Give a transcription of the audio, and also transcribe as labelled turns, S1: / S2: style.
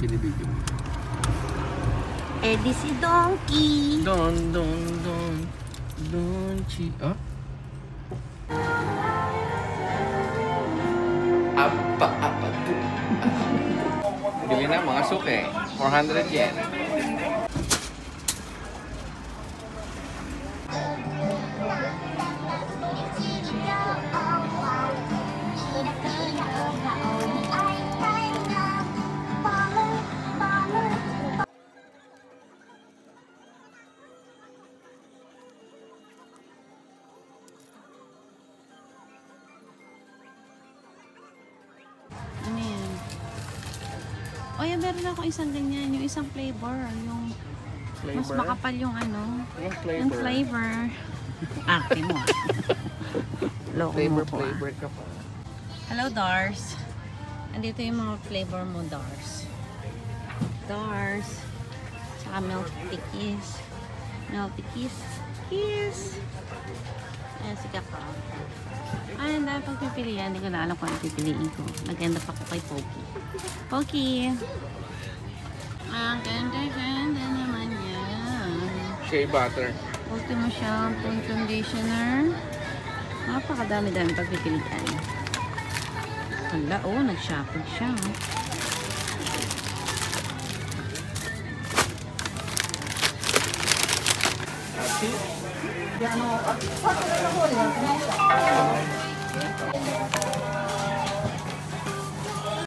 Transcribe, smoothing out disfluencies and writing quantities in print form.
S1: binibigyan mo.
S2: Eh di si Donkey.
S1: Donchi. Ah? Apa. Bili na mga suke. 400 yen.
S2: Ano yan? O yan, meron ako isang ganyan. Yung isang flavor. Yung mas makapal yung ano. Yung flavor. Arte mo.
S1: Flavor ka pa.
S2: Hello, Dars. Andito yung mga flavor mo, Dars. Dars. Tsaka Melty Kiss. Melty Kiss. Kiss. Ayan, si Kakao. Ay, ang dami pagpipilian. Hindi ko na alam kung ano pipiliin ko. Nag-end up ako kay Poki. Poki! Ang ganda-ganda naman yan.
S1: Shea butter.
S2: Ultimo shampoo conditioner. Napakadami-dami pagpipilian. Hala, oh, nag-shopping siya.
S1: Ati?